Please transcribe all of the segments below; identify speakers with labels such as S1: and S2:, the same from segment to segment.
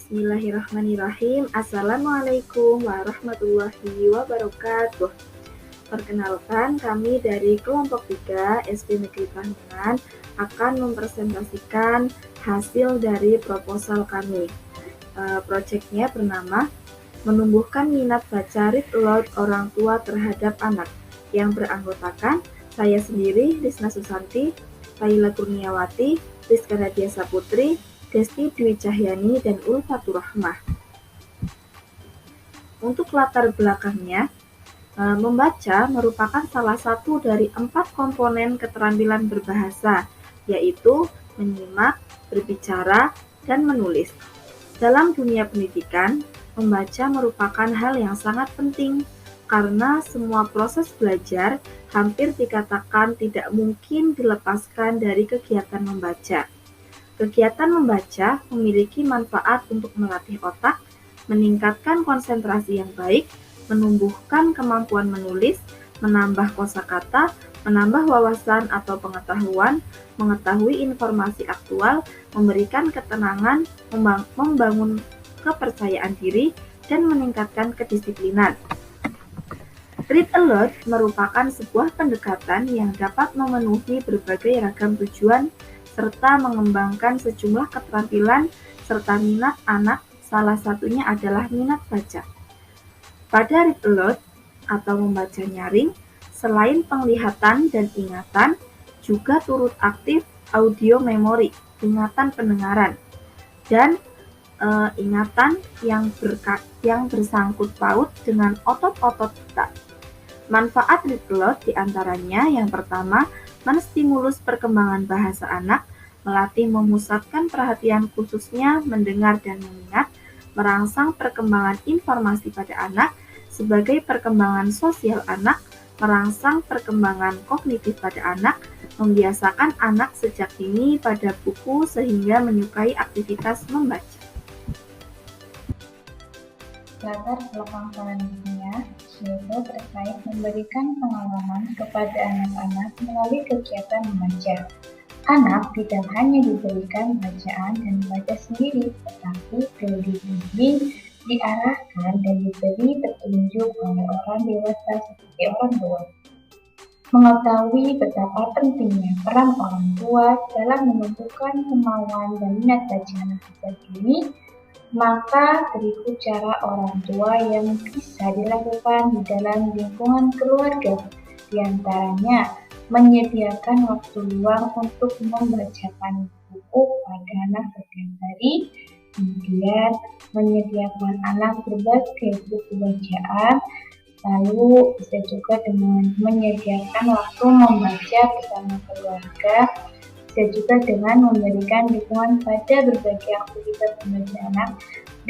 S1: Bismillahirrahmanirrahim. Assalamualaikum warahmatullahi wabarakatuh. Perkenalkan, kami dari kelompok 3 SD Negeri Panungan akan mempresentasikan hasil dari proposal kami. Proyeknya bernama Menumbuhkan Minat Baca Read Aloud Orang Tua Terhadap Anak, yang beranggotakan saya sendiri, Risna Susanti, Laila Kurniawati, Rizka Nadia Saputri, Desti Dwi Cahyani, dan Ulfatur Rahmah. Untuk latar belakangnya, membaca merupakan salah satu dari 4 komponen keterampilan berbahasa, yaitu menyimak, berbicara, dan menulis. Dalam dunia pendidikan, membaca merupakan hal yang sangat penting, karena semua proses belajar hampir dikatakan tidak mungkin dilepaskan dari kegiatan membaca. Kegiatan membaca memiliki manfaat untuk melatih otak, meningkatkan konsentrasi yang baik, menumbuhkan kemampuan menulis, menambah kosakata, menambah wawasan atau pengetahuan, mengetahui informasi aktual, memberikan ketenangan, membangun kepercayaan diri, dan meningkatkan kedisiplinan. Read Aloud merupakan sebuah pendekatan yang dapat memenuhi berbagai ragam tujuan serta mengembangkan sejumlah keterampilan serta minat anak, salah satunya adalah minat baca. Pada Read Aloud atau membaca nyaring, selain penglihatan dan ingatan, juga turut aktif audio memori, ingatan pendengaran, dan ingatan yang bersangkut paut dengan otot-otot kita. Manfaat Read Aloud diantaranya yang pertama, menstimulus perkembangan bahasa anak, melatih memusatkan perhatian khususnya mendengar dan mengingat, merangsang perkembangan informasi pada anak, sebagai perkembangan sosial anak, merangsang perkembangan kognitif pada anak, membiasakan anak sejak dini pada buku sehingga menyukai aktivitas membaca.
S2: Latar belakang selanjutnya yaitu terkait memberikan pengalaman kepada anak-anak melalui kegiatan membaca. Anak tidak hanya diberikan bacaan dan membaca sendiri, tetapi dibimbing, diarahkan, dan diberi petunjuk oleh orang dewasa seperti orang tua. Mengetahui betapa pentingnya peran orang tua dalam menumbuhkan kemauan dan minat baca anak sejak dini, maka berikut cara orang tua yang bisa dilakukan di dalam lingkungan keluarga. Di antaranya, menyediakan waktu luang untuk membacakan buku pada anak setiap hari, kemudian menyediakan anak berbagai buku bacaan, lalu bisa juga dengan menyediakan waktu membaca bersama keluarga, bisa juga dengan memberikan dukungan pada berbagai aktivitas membaca anak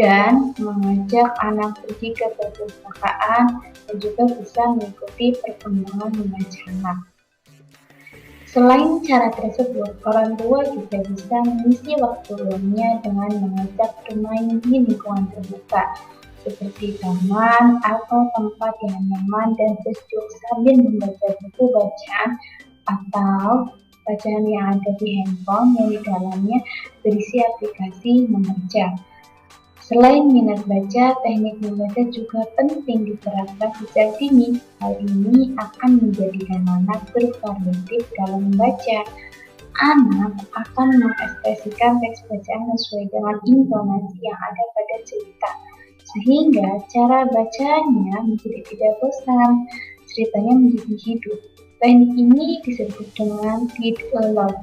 S2: dan mengajak anak pergi ke perpustakaan dan juga bisa mengikuti perkembangan membaca anak. Selain cara tersebut, orang tua juga bisa mengisi waktu luangnya dengan mengajak bermain di lingkungan terbuka, seperti taman atau tempat yang nyaman dan sejuk sambil membaca buku bacaan atau bacaan yang ada di handphone yang di dalamnya berisi aplikasi membaca. Selain minat baca, teknik membaca juga penting diterapkan sejak dini. Hal ini akan menjadikan anak bervariatif dalam membaca. Anak akan mengekspresikan teks bacaan sesuai dengan intonasi yang ada pada cerita, sehingga cara bacanya menjadi tidak bosan, ceritanya menjadi hidup. Teknik ini disebut dengan read aloud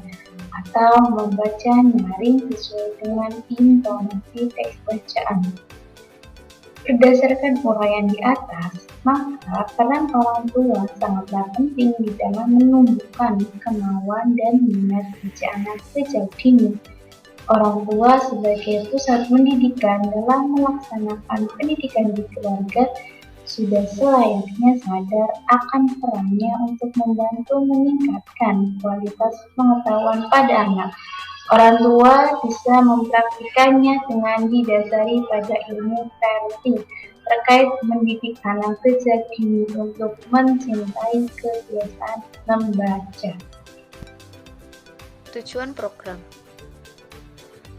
S2: atau membaca nyaring sesuai dengan intonasi teks bacaan. Berdasarkan uraian di atas, maka peran orang tua sangatlah penting di dalam menumbuhkan kemauan dan minat baca anak sejak dini. Orang tua sebagai pusat pendidikan dalam melaksanakan pendidikan di keluarga sudah selayaknya sadar akan perannya untuk membantu meningkatkan kualitas pengetahuan pada anak. Orang tua bisa mempraktikannya dengan didasari pada ilmu teori terkait mendidik anak sejak dini untuk mencintai kebiasaan membaca.
S3: Tujuan program.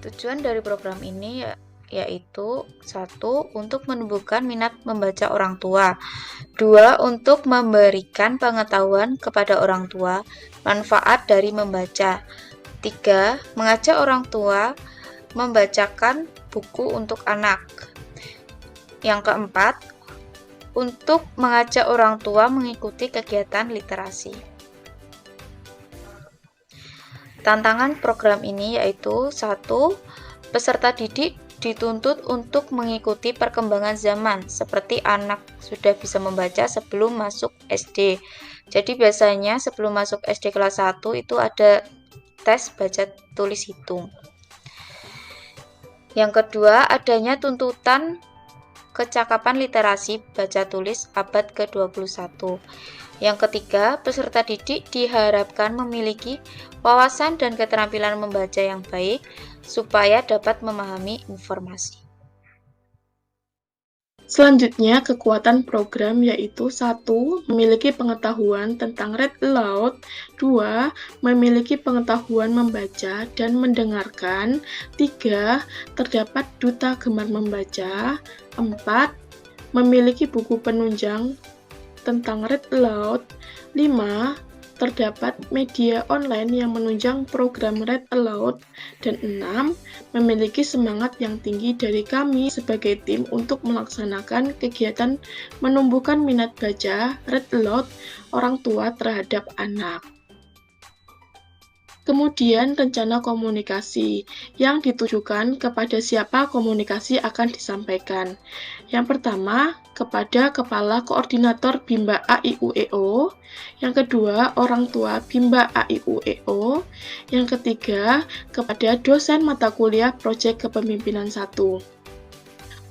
S3: Tujuan dari program ini yaitu 1. Untuk menumbuhkan minat membaca orang tua, 2. Untuk memberikan pengetahuan kepada orang tua manfaat dari membaca, 3. Mengajak orang tua membacakan buku untuk anak. Yang keempat, untuk mengajak orang tua mengikuti kegiatan literasi. Tantangan program ini yaitu 1. Peserta didik dituntut untuk mengikuti perkembangan zaman, seperti anak sudah bisa membaca sebelum masuk SD. Jadi biasanya sebelum masuk SD kelas 1 itu ada tes baca tulis hitung. Yang kedua, adanya tuntutan kecakapan literasi baca tulis abad ke-21. Yang ketiga, peserta didik diharapkan memiliki wawasan dan keterampilan membaca yang baik supaya dapat memahami informasi.
S4: Selanjutnya, kekuatan program yaitu 1. Memiliki pengetahuan tentang read aloud, 2. Memiliki pengetahuan membaca dan mendengarkan, 3. Terdapat duta gemar membaca, 4. Memiliki buku penunjang tentang read aloud, 5. Terdapat media online yang menunjang program read aloud, dan 6. Memiliki semangat yang tinggi dari kami sebagai tim untuk melaksanakan kegiatan menumbuhkan minat baca read aloud orang tua terhadap anak. Kemudian rencana komunikasi yang ditujukan kepada siapa komunikasi akan disampaikan. Yang pertama, kepada Kepala Koordinator Bimba AIUEO. Yang kedua, orang tua Bimba AIUEO. Yang ketiga, kepada dosen mata kuliah Proyek Kepemimpinan 1.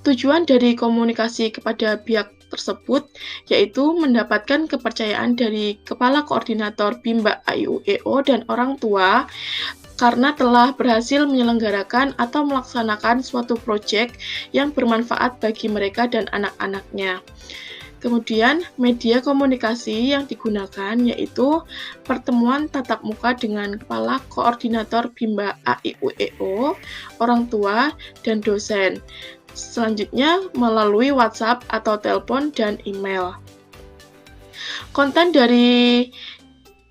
S4: Tujuan dari komunikasi kepada pihak tersebut yaitu mendapatkan kepercayaan dari Kepala Koordinator Bimba AIUEO dan orang tua karena telah berhasil menyelenggarakan atau melaksanakan suatu proyek yang bermanfaat bagi mereka dan anak-anaknya. Kemudian, media komunikasi yang digunakan yaitu pertemuan tatap muka dengan Kepala Koordinator Bimba AIUEO, orang tua, dan dosen. Selanjutnya, melalui WhatsApp atau telepon dan email. Konten dari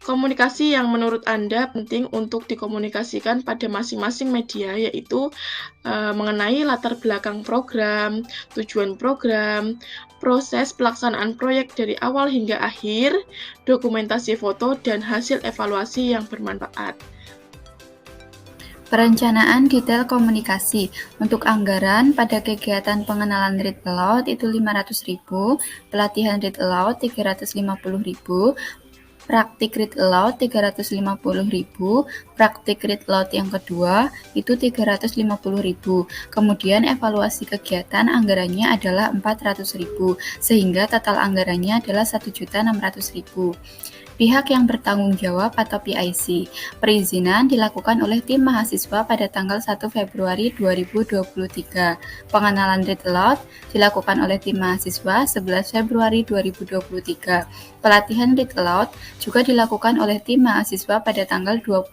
S4: komunikasi yang menurut Anda penting untuk dikomunikasikan pada masing-masing media yaitu mengenai latar belakang program, tujuan program, proses pelaksanaan proyek dari awal hingga akhir, dokumentasi foto, dan hasil evaluasi yang bermanfaat.
S5: Perencanaan detail komunikasi. Untuk anggaran pada kegiatan pengenalan read aloud itu 500.000, pelatihan read aloud 350.000, praktik read aloud 350.000, praktik read aloud yang kedua itu 350.000. Kemudian evaluasi kegiatan anggarannya adalah 400.000, sehingga total anggarannya adalah 1.600.000. Pihak yang bertanggung jawab atau PIC. Perizinan dilakukan oleh tim mahasiswa pada tanggal 1 Februari 2023. Pengenalan read aloud dilakukan oleh tim mahasiswa 11 Februari 2023. Pelatihan read aloud juga dilakukan oleh tim mahasiswa pada tanggal 25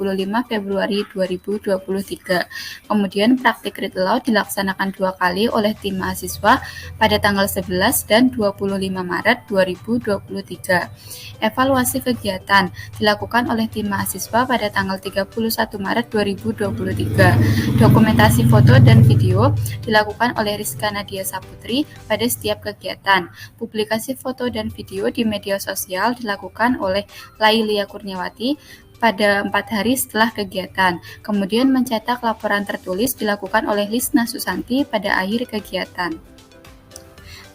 S5: Februari 2023. Kemudian praktik read aloud dilaksanakan 2 kali oleh tim mahasiswa pada tanggal 11 dan 25 Maret 2023. Evaluasi kegiatan dilakukan oleh tim mahasiswa pada tanggal 31 Maret 2023. Dokumentasi foto dan video dilakukan oleh Rizka Nadia Saputri pada setiap kegiatan. Publikasi foto dan video di media sosial dilakukan oleh Lailia Kurniawati pada 4 hari setelah kegiatan. Kemudian mencetak laporan tertulis dilakukan oleh Lisna Susanti pada akhir kegiatan.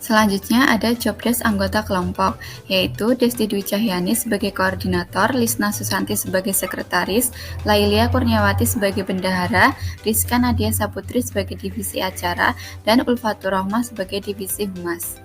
S5: Selanjutnya ada jobdesk anggota kelompok, yaitu Desti Dwi Cahyani sebagai koordinator, Lisna Susanti sebagai sekretaris, Lailia Kurniawati sebagai bendahara, Rizka Nadia Saputri sebagai divisi acara, dan Ulfatur Rohmah sebagai divisi humas.